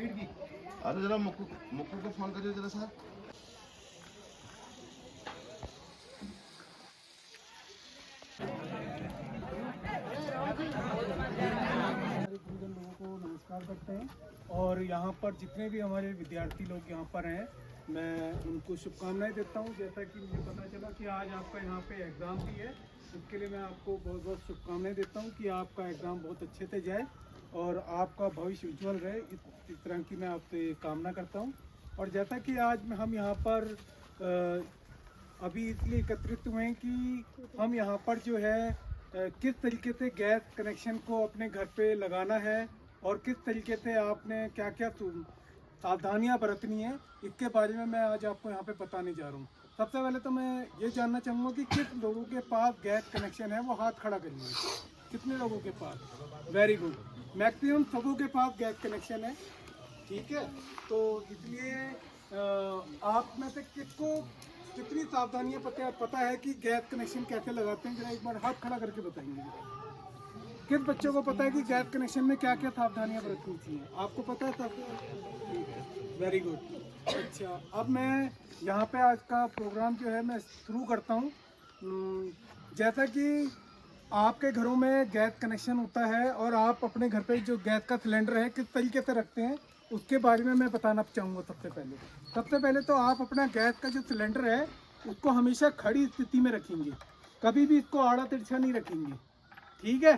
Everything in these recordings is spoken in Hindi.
अरे जरा मुक्कू मुक्कू को फोन करिए जरा सर। लोगों को नमस्कार करते हैं और यहाँ पर जितने भी हमारे विद्यार्थी लोग यहाँ पर हैं मैं उनको शुभकामनाएं देता हूँ। जैसा कि मुझे पता चला कि आज आपका यहाँ पे एग्ज़ाम भी है, उसके लिए मैं आपको बहुत बहुत शुभकामनाएं देता हूँ कि आपका एग्ज़ाम बहुत अच्छे से जाए और आपका भविष्य उज्जवल रहे, इस तरह की मैं आपसे कामना करता हूँ। और जैसा कि आज हम यहाँ पर अभी इसलिए एकत्रित हुए हैं कि हम यहाँ पर जो है किस तरीके से गैस कनेक्शन को अपने घर पे लगाना है और किस तरीके से आपने क्या क्या सावधानियां बरतनी है, इसके बारे में मैं आज आपको यहाँ पे बताने जा रहा हूँ। सबसे पहले तो मैं ये जानना चाहूँगा कि किस लोगों के पास गैस कनेक्शन है, वो हाथ खड़ा करिए। कितने लोगों के पास? वेरी गुड, मैक्सिमम सबों के पास गैस कनेक्शन है। ठीक है, तो इसलिए आप में से किसको कितनी सावधानियां पता है कि गैस कनेक्शन कैसे लगाते हैं, जरा एक बार हाथ खड़ा करके बताएंगे। किस बच्चों को पता है कि गैस कनेक्शन में क्या क्या सावधानियां बरतनी चाहिए? आपको पता है सब? ठीक है, वेरी गुड। अच्छा, अब मैं यहाँ पे आज का प्रोग्राम जो है मैं शुरू करता हूँ। जैसा कि आपके घरों में गैस कनेक्शन होता है और आप अपने घर पे जो गैस का सिलेंडर है किस तरीके से रखते हैं, उसके बारे में मैं बताना चाहूँगा। सबसे पहले तो आप अपना गैस का जो सिलेंडर है उसको हमेशा खड़ी स्थिति में रखेंगे, कभी भी इसको आड़ा तिरछा नहीं रखेंगे। ठीक है,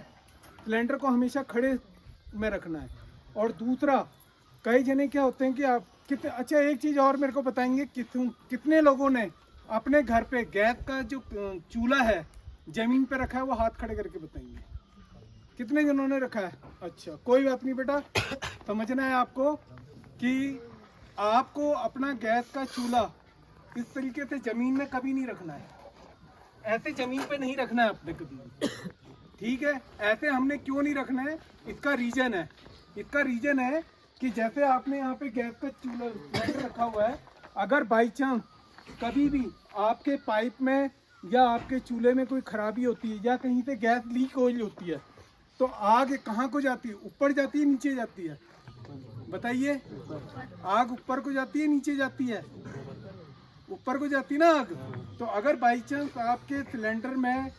सिलेंडर को हमेशा खड़े में रखना है। और दूसरा, कई जने क्या होते हैं कि आप कितने, अच्छा एक चीज़ और मेरे को बताएंगे, कितने लोगों ने अपने घर पे गैस का जो चूल्हा है ज़मीन पे रखा है, वो हाथ खड़े करके बताएंगे। कितने जनों ने रखा है? अच्छा, कोई बात नहीं बेटा, समझना है आपको कि आपको अपना गैस का चूल्हा इस तरीके से ज़मीन में कभी नहीं रखना है, ऐसे ज़मीन पे नहीं रखना है आपने कभी। ठीक है, ऐसे हमने क्यों नहीं रखना है, इसका रीज़न है कि जैसे आपने यहाँ पे गैस का चूल्हा रखा हुआ है, अगर बाई चांस कभी भी आपके पाइप में या आपके चूल्हे में कोई खराबी होती है या कहीं से गैस लीक हो रही होती है, तो आग कहाँ को जाती है? ऊपर जाती है, नीचे जाती है? बताइए। आग ऊपर को जाती है, नीचे जाती है? ऊपर को जाती ना आग। तो अगर बाई चांस आपके सिलेंडर में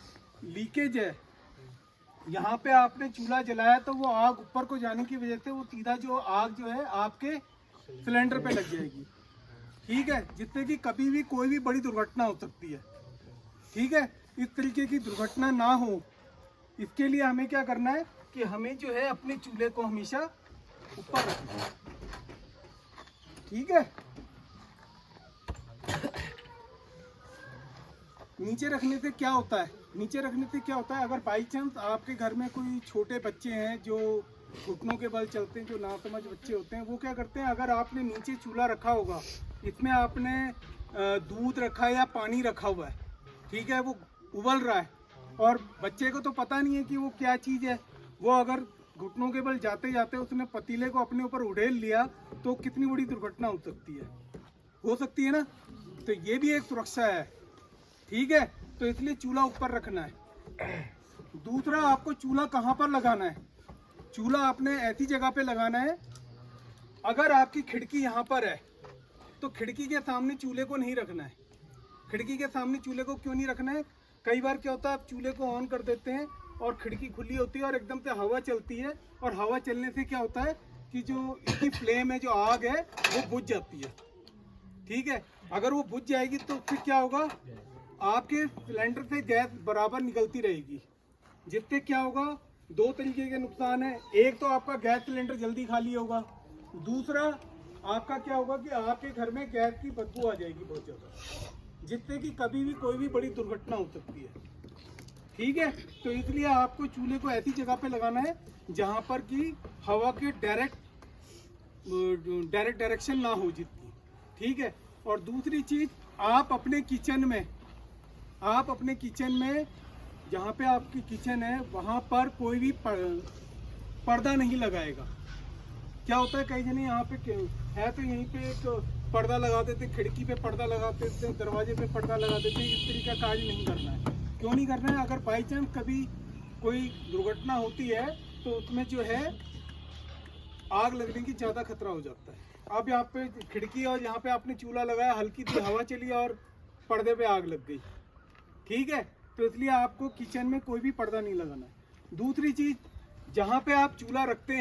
लीकेज है, यहाँ पे आपने चूल्हा जलाया, तो वो आग ऊपर को जाने की वजह से वो सीधा जो आग जो है आपके सिलेंडर पे लग जाएगी। ठीक है, जिससे कि कभी भी कोई भी बड़ी दुर्घटना हो सकती है। ठीक है, इस तरीके की दुर्घटना ना हो, इसके लिए हमें क्या करना है कि हमें जो है अपने चूल्हे को हमेशा ऊपर रखना है। ठीक है, नीचे रखने से क्या होता है, अगर बाई चांस आपके घर में कोई छोटे बच्चे हैं जो घुटनों के बल चलते हैं, जो नासमझ बच्चे होते हैं, वो क्या करते हैं, अगर आपने नीचे चूल्हा रखा होगा, इसमें आपने दूध रखा है या पानी रखा हुआ है, ठीक है, वो उबल रहा है और बच्चे को तो पता नहीं है कि वो क्या चीज़ है, वो अगर घुटनों के बल जाते जाते उसने पतीले को अपने ऊपर उड़ेल लिया तो कितनी बड़ी दुर्घटना हो सकती है ना। तो ये भी एक सुरक्षा है। ठीक है, तो इसलिए चूल्हा ऊपर रखना है। दूसरा, आपको चूल्हा कहाँ पर लगाना है? चूल्हा आपने ऐसी जगह पे लगाना है, अगर आपकी खिड़की यहाँ पर है तो खिड़की के सामने चूल्हे को नहीं रखना है। खिड़की के सामने चूल्हे को क्यों नहीं रखना है? कई बार क्या होता है, आप चूल्हे को ऑन कर देते हैं और खिड़की खुली होती है और एकदम से हवा चलती है, और हवा चलने से क्या होता है कि जो इसकी फ्लेम है, जो आग है, वो बुझ जाती है। ठीक है, अगर वो बुझ जाएगी तो फिर क्या होगा, आपके सिलेंडर से गैस बराबर निकलती रहेगी, जिससे क्या होगा, दो तरीके के नुकसान है। एक तो आपका गैस सिलेंडर जल्दी खाली होगा, दूसरा आपका क्या होगा कि आपके घर में गैस की बदबू आ जाएगी बहुत ज़्यादा, जिससे कि कभी भी कोई भी बड़ी दुर्घटना हो सकती है। ठीक है, तो इसलिए आपको चूल्हे को ऐसी जगह पे लगाना है जहाँ पर कि हवा के डायरेक्ट डायरेक्शन ना हो जितनी। ठीक है, और दूसरी चीज़, आप अपने किचन में जहाँ पे आपकी किचन है वहाँ पर कोई भी पर्दा नहीं लगाएगा। क्या होता है, कई जने यहाँ पे है तो यहीं पे एक पर्दा लगा देते, खिड़की पे पर्दा लगा देते, दरवाजे पे पर्दा लगा देते। इस तरीके का कार्य नहीं करना है। क्यों नहीं करना है? अगर बाई चांस कभी कोई दुर्घटना होती है तो उसमें जो है आग लगने की ज़्यादा खतरा हो जाता है। अब यहाँ पे खिड़की और यहाँ पे आपने चूल्हा लगाया, हल्की सी हवा चली और पर्दे पे आग लग गई, ठीक है। तो इसलिए आपको किचन में कोई भी पर्दा नहीं लगाना है। दूसरी चीज़, जहाँ पे आप चूल्हा रखते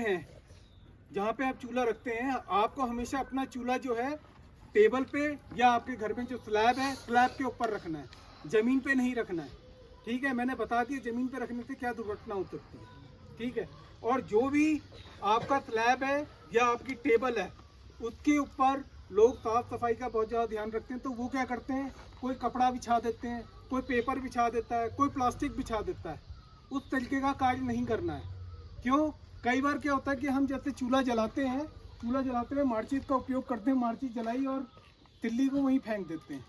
हैं, आपको हमेशा अपना चूल्हा जो है टेबल पे या आपके घर में जो स्लैब है, स्लैब के ऊपर रखना है, ज़मीन पे नहीं रखना है, ठीक है। मैंने बता दिया ज़मीन पे रखने से क्या दुर्घटना हो सकती है, ठीक है। और जो भी आपका स्लैब है या आपकी टेबल है, उसके ऊपर लोग साफ सफाई का बहुत ज़्यादा ध्यान रखते हैं। तो वो क्या करते हैं, कोई कपड़ा बिछा देते हैं, कोई पेपर बिछा देता है, कोई प्लास्टिक बिछा देता है। उस तरीके का कार्य नहीं करना है। क्यों? कई बार क्या होता है कि हम जैसे चूल्हा जलाते हैं, माचिस का उपयोग करते हैं, माचिस जलाई और तिल्ली को वहीं फेंक देते हैं,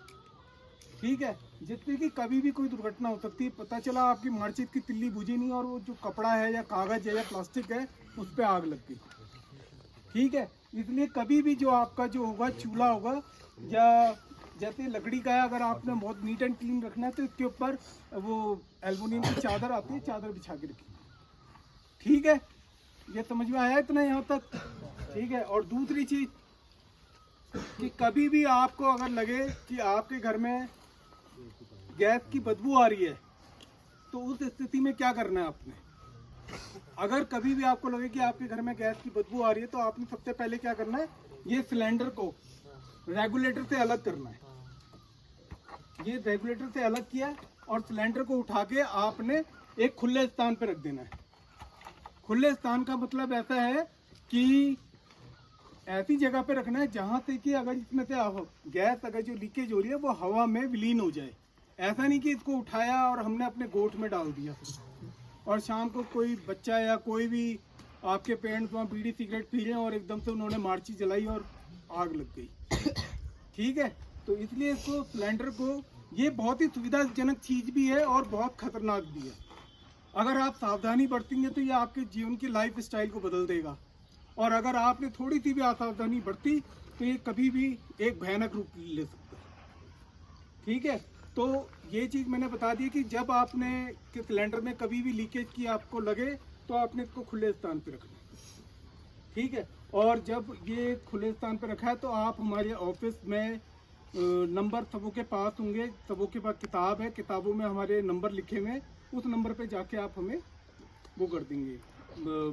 ठीक है, जिससे कि कभी भी कोई दुर्घटना हो सकती है। पता चला आपकी माचिस की तिल्ली बुझी नहीं और वो जो कपड़ा है या कागज़ है या प्लास्टिक है, उस पर आग लग गई, ठीक है। इसलिए कभी भी जो आपका जो होगा चूल्हा होगा या जैसे लकड़ी का है, अगर आपने बहुत नीट एंड क्लीन रखना है तो इसके ऊपर वो एल्युमिनियम की चादर आती है, चादर बिछा के रखिए, ठीक है। ये समझ में आया इतना यहाँ तक, ठीक है। और दूसरी चीज़ कि कभी भी आपको अगर लगे कि आपके घर में गैस की बदबू आ रही है, तो उस स्थिति में क्या करना है आपने। अगर कभी भी आपको लगे कि आपके घर में गैस की बदबू आ रही है, तो आपने सबसे पहले क्या करना है, ये सिलेंडर को रेगुलेटर से अलग करना है। ये रेगुलेटर से अलग किया और सिलेंडर को उठा के आपने एक खुले स्थान पर रख देना है। खुले स्थान का मतलब ऐसा है कि ऐसी जगह पे रखना है जहाँ से कि अगर इसमें से गैस अगर जो लीकेज हो रही है वो हवा में विलीन हो जाए। ऐसा नहीं कि इसको उठाया और हमने अपने गोट में डाल दिया और शाम को कोई बच्चा या कोई भी आपके पेरेंट्स वहाँ बीड़ी सिगरेट पी रहे हैं और एकदम से उन्होंने माचिस जलाई और आग लग गई, ठीक है। तो इसलिए इसको सिलेंडर को, ये बहुत ही सुविधाजनक चीज़ भी है और बहुत खतरनाक भी है। अगर आप सावधानी बरतेंगे तो ये आपके जीवन की लाइफ स्टाइल को बदल देगा, और अगर आपने थोड़ी सी भी असावधानी बरती तो ये कभी भी एक भयानक रूप ले सकता है, ठीक है। तो ये चीज़ मैंने बता दी कि जब आपने कि सिलेंडर में कभी भी लीकेज की आपको लगे तो आपने इसको खुले स्थान पर रखना है, ठीक है। और जब ये खुले स्थान पर रखा है तो आप हमारे ऑफिस में नंबर सबों के पास होंगे, सबों के पास किताब है, किताबों में हमारे नंबर लिखे हुए हैं, उस नंबर पे जाके आप हमें वो कर देंगे,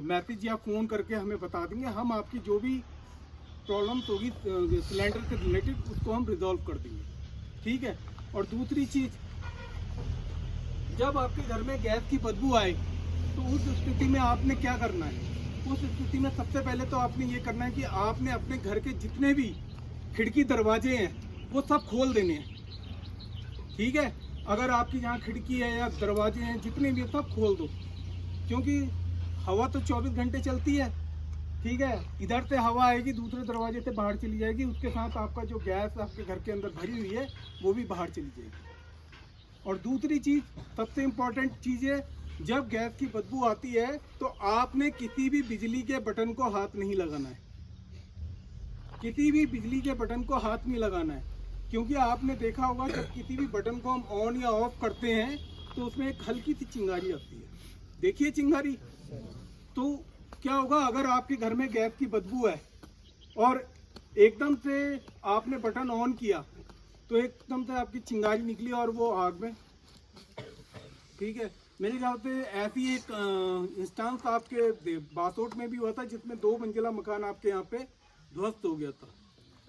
मैसेज या फ़ोन करके हमें बता देंगे। हम आपकी जो भी प्रॉब्लम्स होगी सिलेंडर से रिलेटेड उसको हम रिजॉल्व कर देंगे, ठीक है। और दूसरी चीज़, जब आपके घर में गैस की बदबू आए तो उस स्थिति में आपने क्या करना है। उस स्थिति में सबसे पहले तो आपने ये करना है कि आपने अपने घर के जितने भी खिड़की दरवाजे हैं वो सब खोल देने हैं, ठीक है। अगर आपकी जहाँ खिड़की है या दरवाजे हैं जितने भी सब खोल दो, क्योंकि हवा तो 24 घंटे चलती है, ठीक है। इधर से हवा आएगी, दूसरे दरवाजे से बाहर चली जाएगी, उसके साथ आपका जो गैस आपके घर के अंदर भरी हुई है वो भी बाहर चली जाएगी। और दूसरी चीज़, सबसे इम्पोर्टेंट चीज़ है, जब गैस की बदबू आती है तो आपने किसी भी बिजली के बटन को हाथ नहीं लगाना है, किसी भी बिजली के बटन को हाथ नहीं लगाना है। क्योंकि आपने देखा होगा जब किसी भी बटन को हम ऑन या ऑफ करते हैं तो उसमें एक हल्की सी चिंगारी आती है, देखिए चिंगारी। तो क्या होगा, अगर आपके घर में गैस की बदबू है और एकदम से आपने बटन ऑन किया तो एकदम से आपकी चिंगारी निकली और वो आग में, ठीक है। मेरे ख्याल से ऐसी एक इंस्टेंस आपके बासोट में भी हुआ था जिसमें 2 मंजिला मकान आपके यहाँ पे ध्वस्त हो गया था।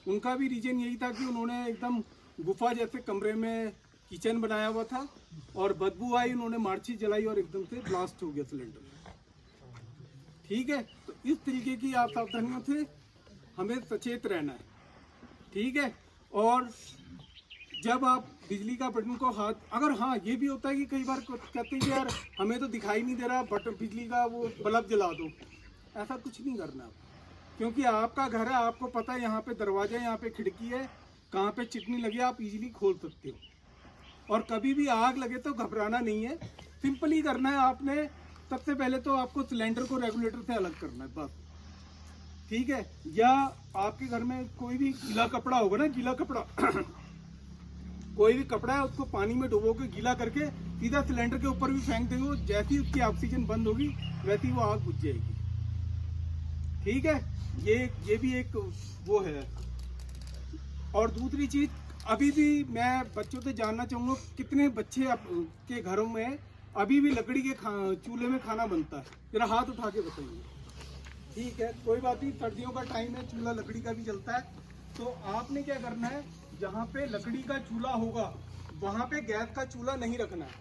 उनका भी रीजन यही था कि उन्होंने एकदम गुफा जैसे कमरे में किचन बनाया हुआ था और बदबू आई, उन्होंने माचिस जलाई और एकदम से ब्लास्ट हो गया सिलेंडर, ठीक है। तो इस तरीके की आप सावधानियों से हमें सचेत रहना है, ठीक है। और जब आप बिजली का बटन को हाथ, अगर हाँ ये भी होता है कि कई बार कहते हैं कि यार हमें तो दिखाई नहीं दे रहा बटन, बिजली का वो बल्ब जला दो, ऐसा कुछ नहीं करना आप, क्योंकि आपका घर है, आपको पता है यहाँ पे दरवाजा है, यहाँ पे खिड़की है, कहाँ पे चिकनी लगी आप इजीली खोल सकते हो। और कभी भी आग लगे तो घबराना नहीं है, सिंपल ही करना है आपने। सबसे पहले तो आपको सिलेंडर को रेगुलेटर से अलग करना है बस, ठीक है। या आपके घर में कोई भी गीला कपड़ा होगा ना, गीला कपड़ा कोई भी कपड़ा है उसको पानी में डुबो के गीला करके सीधा सिलेंडर के ऊपर भी फेंक देंगे, जैसी उसकी ऑक्सीजन बंद होगी वैसी वो आग बुझ जाएगी, ठीक है, ये भी एक वो है। और दूसरी चीज, अभी भी मैं बच्चों से जानना चाहूँगा कितने बच्चे के घरों में अभी भी लकड़ी के चूल्हे में खाना बनता है, जरा हाथ उठा के बताइए। ठीक है, कोई बात नहीं, सर्दियों का टाइम है, चूल्हा लकड़ी का भी चलता है। तो आपने क्या करना है, जहाँ पे लकड़ी का चूल्हा होगा वहाँ पे गैस का चूल्हा नहीं रखना है।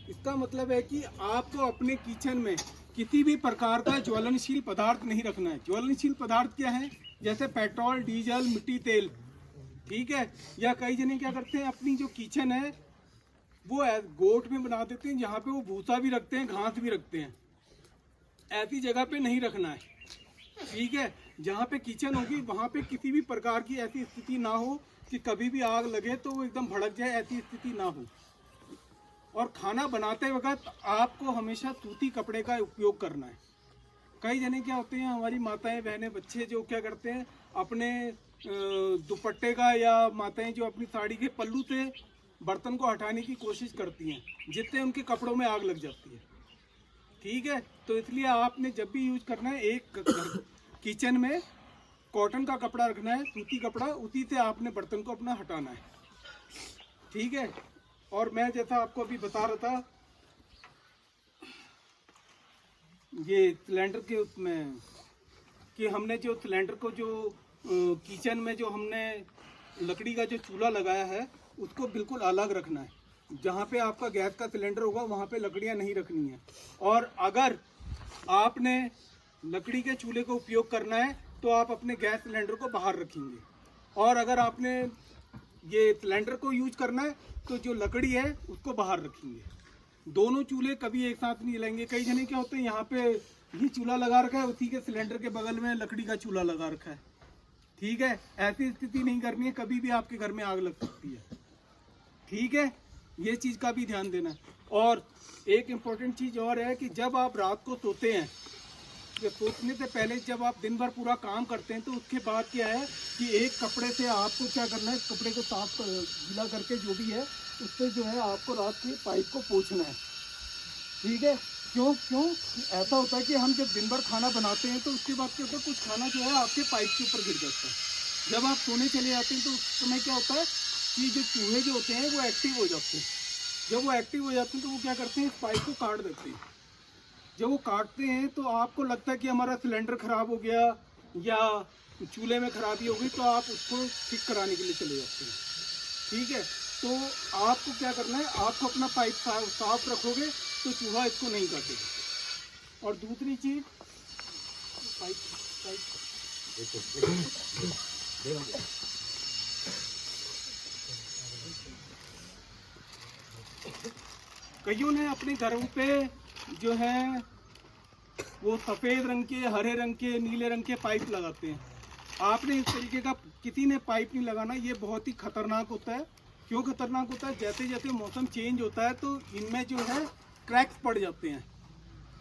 इसका मतलब है कि आपको अपने किचन में किसी भी प्रकार का ज्वलनशील पदार्थ नहीं रखना है। ज्वलनशील पदार्थ क्या है, जैसे पेट्रोल, डीजल, मिट्टी तेल, ठीक है। या कई जने क्या करते हैं, अपनी जो किचन है वो गोट में बना देते हैं, जहाँ पे वो भूसा भी रखते हैं, घास भी रखते हैं। ऐसी जगह पे नहीं रखना है, ठीक है। जहाँ पे किचन होगी वहाँ पे किसी भी प्रकार की ऐसी स्थिति ना हो कि कभी भी आग लगे तो वो एकदम भड़क जाए, ऐसी स्थिति ना हो। और खाना बनाते वक्त आपको हमेशा सूती कपड़े का उपयोग करना है। कई जने क्या होते हैं, हमारी माताएं, बहनें, बच्चे जो क्या करते हैं, अपने दुपट्टे का या माताएं जो अपनी साड़ी के पल्लू से बर्तन को हटाने की कोशिश करती हैं, जिससे उनके कपड़ों में आग लग जाती है, ठीक है। तो इसलिए आपने जब भी यूज करना है, एक किचन में कॉटन का कपड़ा रखना है, सूती कपड़ा, उसी से आपने बर्तन को अपना हटाना है, ठीक है। और मैं जैसा आपको अभी बता रहा था, ये सिलेंडर के उसमें कि हमने जो सिलेंडर को जो किचन में जो हमने लकड़ी का जो चूल्हा लगाया है उसको बिल्कुल अलग रखना है। जहाँ पे आपका गैस का सिलेंडर होगा वहाँ पे लकड़ियाँ नहीं रखनी है। और अगर आपने लकड़ी के चूल्हे का उपयोग करना है तो आप अपने गैस सिलेंडर को बाहर रखेंगे। और अगर आपने ये सिलेंडर को यूज करना है तो जो लकड़ी है उसको बाहर रखेंगे। दोनों चूल्हे कभी एक साथ नहीं जलाएंगे। कई जने क्या होते हैं, यहाँ पे ये चूल्हा लगा रखा है, उसी के सिलेंडर के बगल में लकड़ी का चूल्हा लगा रखा है, ठीक है। ऐसी स्थिति नहीं करनी है, कभी भी आपके घर में आग लग सकती है, ठीक है। ये चीज़ का भी ध्यान देना है। और एक इम्पोर्टेंट चीज़ और है कि जब आप रात को सोते हैं, ये सोचने से पहले जब आप दिन भर पूरा काम करते हैं तो उसके बाद क्या है कि एक कपड़े से आपको क्या करना है, कपड़े को साफ गीला करके जो भी है उससे जो है आपको रात की पाइप को पोंछना है, ठीक है। क्यों ऐसा होता है कि हम जब दिन भर खाना बनाते हैं तो उसके बाद क्या होता है, कुछ खाना जो है आपके पाइप के ऊपर गिर जाता है। जब आप सोने चले जाते हैं तो उस समय क्या होता है कि जो चूहे जो होते हैं वो एक्टिव हो जाते हैं। जब वो एक्टिव हो जाते हैं तो वो क्या करते हैं, इस पाइप को काट देते हैं। जब वो काटते हैं तो आपको लगता है कि हमारा सिलेंडर ख़राब हो गया या चूल्हे में खराबी हो गई, तो आप उसको ठीक कराने के लिए चले जाते हैं, ठीक है। तो आपको क्या करना है, आपको अपना पाइप साफ रखोगे तो चूहा इसको नहीं काटेगा। और दूसरी चीज़, कईयों ने अपने घरों पे जो है वो सफ़ेद रंग के, हरे रंग के, नीले रंग के पाइप लगाते हैं। आपने इस तरीके का किसी ने पाइप नहीं लगाना, ये बहुत ही खतरनाक होता है। क्यों खतरनाक होता है, जैसे जैसे मौसम चेंज होता है तो इनमें जो है क्रैक्स पड़ जाते हैं,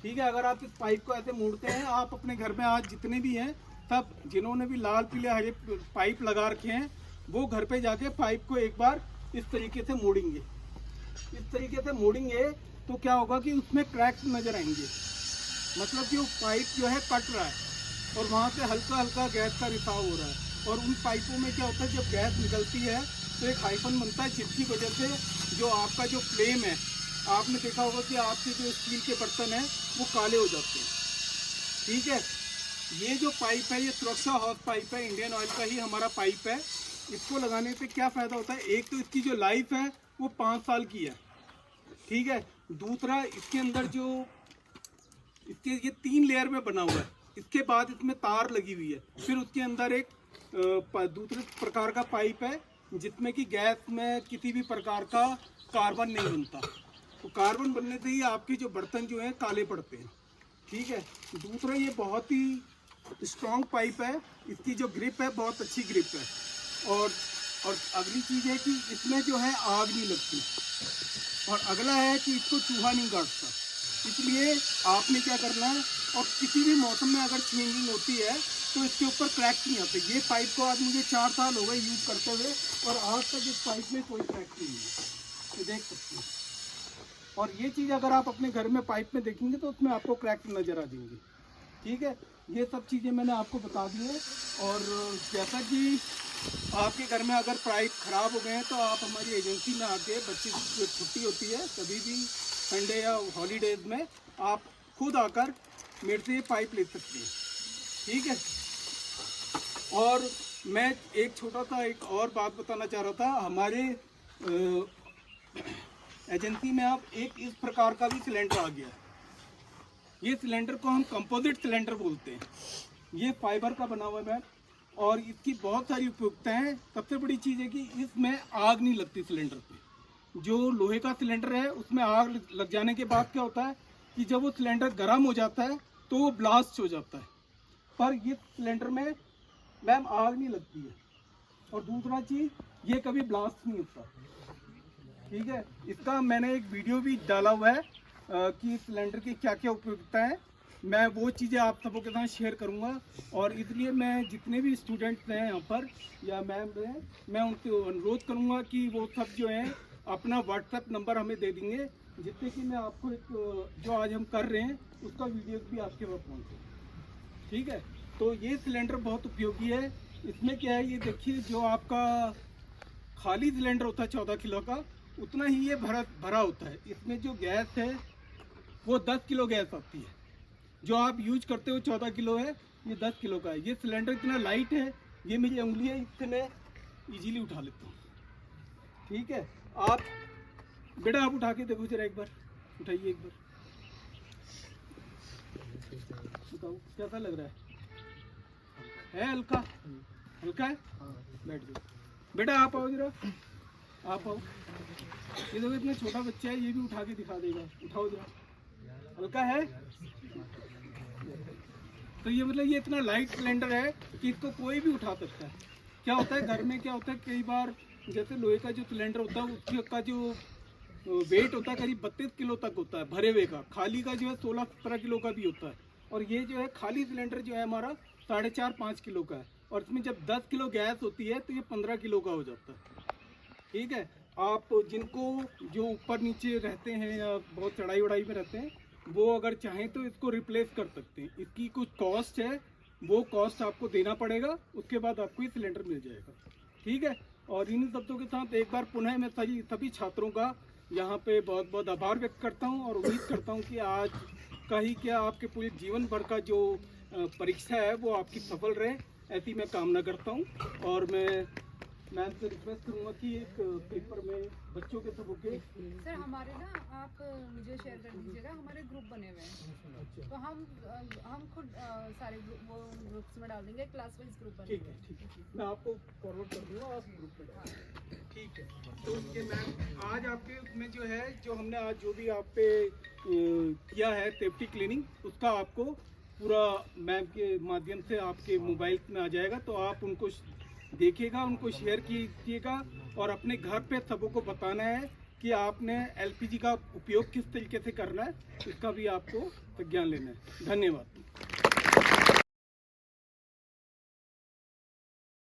ठीक है। अगर आप इस पाइप को ऐसे मोड़ते हैं, आप अपने घर में आज जितने भी हैं सब जिन्होंने भी लाल पीले हरे पाइप लगा रखे हैं वो घर पे जाके पाइप को एक बार इस तरीके से मोड़ेंगे। इस तरीके से मोड़ेंगे तो क्या होगा कि उसमें क्रैक्स नज़र आएंगे, मतलब कि वो पाइप जो है कट रहा है और वहाँ से हल्का हल्का गैस का रिसाव हो रहा है। और उन पाइपों में क्या होता है, जब गैस निकलती है तो एक हाइफन बनता है, जिसकी वजह से जो आपका जो फ्लेम है, आपने देखा होगा कि आपके जो स्टील के बर्तन हैं वो काले हो जाते हैं, ठीक है। ये जो पाइप है ये सुरक्षा हॉर्स पाइप है, इंडियन ऑयल का ही हमारा पाइप है। इसको लगाने से क्या फ़ायदा होता है, एक तो इसकी जो लाइफ है वो 5 साल की है, ठीक है। दूसरा, इसके अंदर जो इसके ये 3 लेयर में बना हुआ है, इसके बाद इसमें तार लगी हुई है, फिर उसके अंदर एक दूसरे प्रकार का पाइप है जिसमें कि गैस में किसी भी प्रकार का कार्बन नहीं बनता। तो कार्बन बनने से ही आपके जो बर्तन जो हैं काले पड़ते हैं, ठीक है। दूसरा, ये बहुत ही स्ट्रॉन्ग पाइप है, इसकी जो ग्रिप है बहुत अच्छी ग्रिप है। और अगली चीज़ है कि इसमें जो है आग नहीं लगती। और अगला है कि इसको चूहा नहीं काटता। इसलिए आपने क्या करना है, और किसी भी मौसम में अगर चेंजिंग होती है तो इसके ऊपर क्रैक नहीं आते। ये पाइप को आज मुझे 4 साल हो गए यूज़ करते हुए और आज तक इस पाइप में कोई क्रैक नहीं है, तो देख सकते हैं। और ये चीज़ अगर आप अपने घर में पाइप में देखेंगे तो उसमें आपको क्रैक नज़र आ जाएंगे, ठीक है, ये सब चीज़ें मैंने आपको बता दी हैं। और जैसा कि आपके घर में अगर पाइप ख़राब हो गए हैं तो आप हमारी एजेंसी में आके, बच्चे की छुट्टी होती है कभी भी संडे या हॉलीडेज़ में, आप खुद आकर मेरे से ये पाइप ले सकते हैं, ठीक है। और मैं एक छोटा सा एक और बात बताना चाह रहा था, हमारे एजेंसी में आप एक इस प्रकार का भी सिलेंडर आ गया है। ये सिलेंडर को हम कंपोजिट सिलेंडर बोलते हैं। ये फाइबर का बना हुआ है मैम, और इसकी बहुत सारी उपयोगिताएं हैं। सबसे बड़ी चीज़ है कि इसमें आग नहीं लगती सिलेंडर पे। जो लोहे का सिलेंडर है उसमें आग लग जाने के बाद क्या होता है कि जब वो सिलेंडर गर्म हो जाता है तो वो ब्लास्ट हो जाता है, पर ये सिलेंडर में मैम आग नहीं लगती है। और दूसरा चीज़, ये कभी ब्लास्ट नहीं होता, ठीक है। इसका मैंने एक वीडियो भी डाला हुआ है कि सिलेंडर की क्या क्या उपयोगिता है। मैं वो चीज़ें आप सबों के साथ शेयर करूंगा। और इसलिए मैं जितने भी स्टूडेंट्स हैं यहाँ पर या मैम हैं, मैं उनसे अनुरोध करूंगा कि वो सब जो हैं अपना व्हाट्सएप नंबर हमें दे देंगे, जिससे कि मैं आपको एक जो आज हम कर रहे हैं उसका वीडियो भी आपके पास पहुँचे, ठीक है। तो ये सिलेंडर बहुत उपयोगी है। इसमें क्या है, ये देखिए, जो आपका खाली सिलेंडर होता है 14 किलो का, उतना ही ये भरा होता है। इसमें जो गैस है वो 10 किलो गैस आती है। जो आप यूज करते हो 14 किलो है, ये 10 किलो का है। ये सिलेंडर इतना लाइट है, ये मेरी उंगली है, इससे मैं इजीली उठा लेता हूँ, ठीक है। आप बेटा आप उठा के देखो जरा, एक बार उठाइए, एक बार बताओ कैसा लग रहा है हल्का हल्का है। बैठ जाओ बेटा, आप आओ जरा, आप आओ। ये देखो इतना छोटा बच्चा है, ये भी उठा के दिखा देगा। उठाओ जरा, हल्का है। तो ये मतलब ये इतना लाइट सिलेंडर है कि इसको कोई भी उठा सकता है। क्या होता है घर में, क्या होता है कई बार, जैसे लोहे का जो सिलेंडर होता है उसका जो वेट होता है करीब 32 किलो तक होता है भरे हुए का। खाली का जो है 16-17 किलो का भी होता है। और ये जो है खाली सिलेंडर जो है हमारा 4.5-5 किलो का है। और इसमें जब 10 किलो गैस होती है तो ये 15 किलो का हो जाता है, ठीक है। आप जिनको जो ऊपर नीचे रहते हैं या बहुत चढ़ाई वढ़ाई में रहते हैं, वो अगर चाहें तो इसको रिप्लेस कर सकते हैं। इसकी कुछ कॉस्ट है, वो कॉस्ट आपको देना पड़ेगा, उसके बाद आपको ये सिलेंडर मिल जाएगा, ठीक है। और इन शब्दों के साथ एक बार पुनः मैं सभी छात्रों का यहाँ पे बहुत बहुत आभार व्यक्त करता हूँ। और उम्मीद करता हूँ कि आज का ही क्या आपके पूरे जीवन भर का जो परीक्षा है वो आपकी सफल रहे, ऐसी मैं कामना करता हूँ। और मैं मैम से रिक्वेस्ट करूँगा कि एक पेपर में बच्चों के सबों के सर हमारे ना आप मुझे शेयर कर दीजिएगा, हमारे ग्रुप बने हुए हैं, तो हम खुद सारे ग्रुप्स में डाल देंगे, क्लास वाइज ग्रुप बने। ठीक है, मैं आपको फॉरवर्ड कर दूँगा, आप ग्रुप में डाल, ठीक है। तो ये मैम आज आपके उसमें जो है, जो हमने आज जो भी आप पे किया है सेफ्टी क्लीनिंग, उसका आपको पूरा मैम के माध्यम से आपके मोबाइल में आ जाएगा। तो आप उनको देखिएगा, उनको शेयर कीजिएगा और अपने घर पे सबों को बताना है कि आपने एलपीजी का उपयोग किस तरीके से करना है, इसका भी आपको विज्ञान लेना है। धन्यवाद।